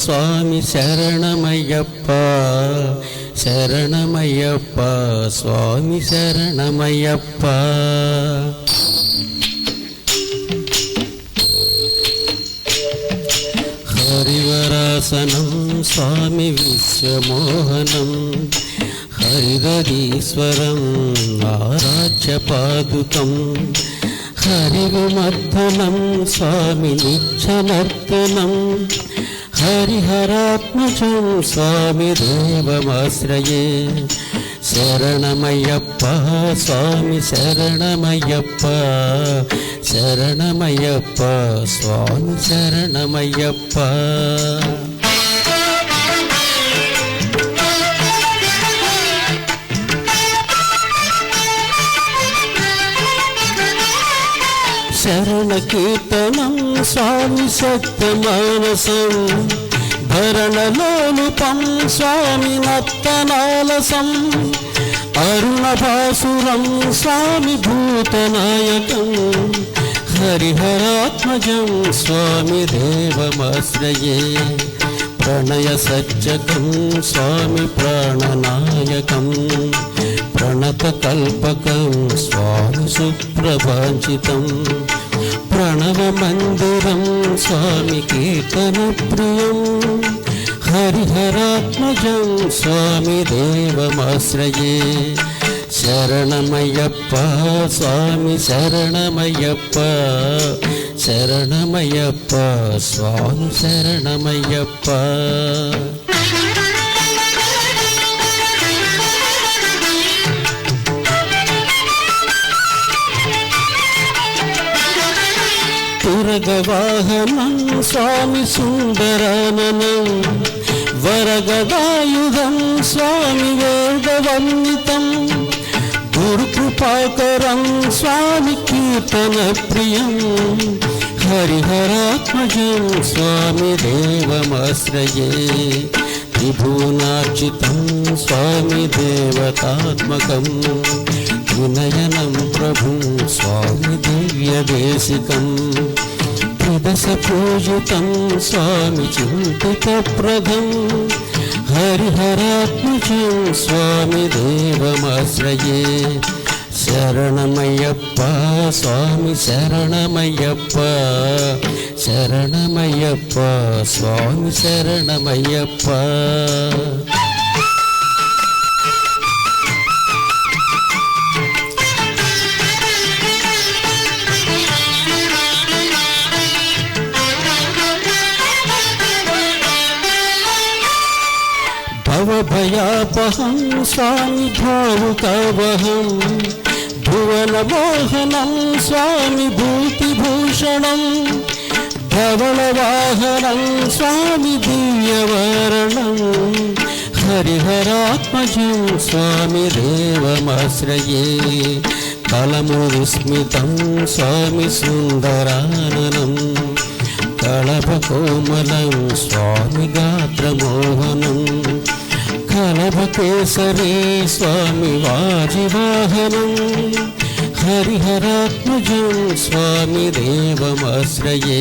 స్వామి శరణమయ్యప్ప శరణమయ్యప్ప స్వామి శరణమయ్యప్ప. హరివరాసనం స్వామి విశ్వమోహనం హరిదీశ్వరం ఆరాధ్యపాదుకం హరివిమర్దనం స్వామి నిత్యనర్తనం హరిహరాత్మజం స్వామి దేవమాశ్రయే. శరణమయ్యప్ప స్వామి శరణమయ్యప్ప శరణమయ్యప్ప స్వామి శరణమయ్యప్ప. శరణ కీర్తనం స్వామి సత్యమానసం భరణలోలుపం స్వామి నత్తనాలసం అరుణభాసురం స్వామి భూతనాయకం హరిహరాత్మజం స్వామి దేవమాశ్రయే. ప్రణయ సజ్జకం స్వామి ప్రాణనాయకం ప్రణతకల్పకం స్వామి సుప్రభాంచితం ప్రణవమందిరం స్వామి కీర్తనప్రియం హరిహరాత్మజం స్వామి దేవమాశ్రయే. శరణమయ్యప్ప స్వామి శరణమయ్యప్ప శరణమయ్యప్ప స్వామి శరణమయ్యప్ప. తురగవాహనం స్వామి సుందరాననం వరగదాయుధం స్వామి వేదవందితం గురుకృపాకరం స్వామి కీర్తన ప్రియం హరిహరాత్మజం స్వామి దేవమాశ్రయే. త్రిభువనార్చితం స్వామి దేవతాత్మకం వినయనం ప్రభుం స్వామి దివ్యదేశికం త్రిదశ పూజితం స్వామి చింతితప్రదం హరిహరాత్మజం స్వామి దేవమాశ్రయే. శరణమయ్యప్ప స్వామి శరణమయ్యప్ప శరణమయ్యప్ప స్వామి శరణమయ్యప్ప. భవభయాపహం స్వామి భావుకవహం భువనమోహనం స్వామి భూతిభూషణం ధవళవాహనం స్వామి దివ్యవరణం హరిహరాత్మజం స్వామి దేవమాశ్రయే. కలము విస్మితం స్వామి సుందరాననం కళభకోమలం స్వామి గాత్రమోహనం కళభకేసరీ స్వామి వాజివాహనం హరిహరాత్మజం స్వామి దేవమాశ్రయే.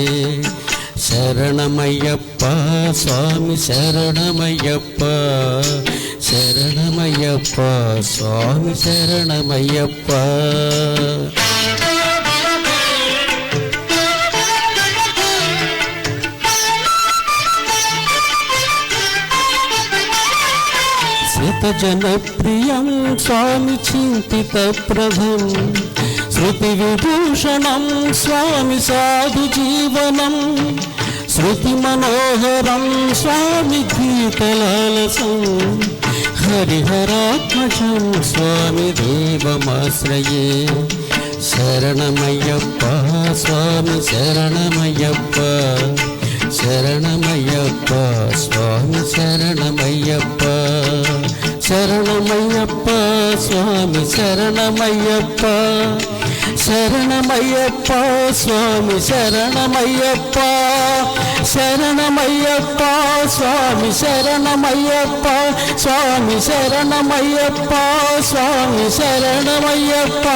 శరణమయ్యప్ప స్వామి శరణమయ్యప్ప శరణమయ్యప్ప స్వామి శరణమయ్యప్ప. జనప్రియం స్వామి చింతితప్రభం శృతివిభూషణం స్వామి సాధుజీవనం శృతిమనోహరం స్వామి గీతలాలసం హరిహరాత్మజం స్వామి దేవమాశ్రయే. శరణమయ్యప్ప స్వామి శరణమయ్యప్ప శరణమయ్యప్ప స్వామి శరణమయ్యప్ప. శరణమయ్యప్ప స్వామి శరణమయ్యప్ప శరణమయ్యప్ప స్వామి శరణమయ్యప్ప శరణమయ్యప్ప స్వామి శరణమయ్యప్ప స్వామి శరణమయ్యప్ప స్వామి శరణమయ్యప్ప.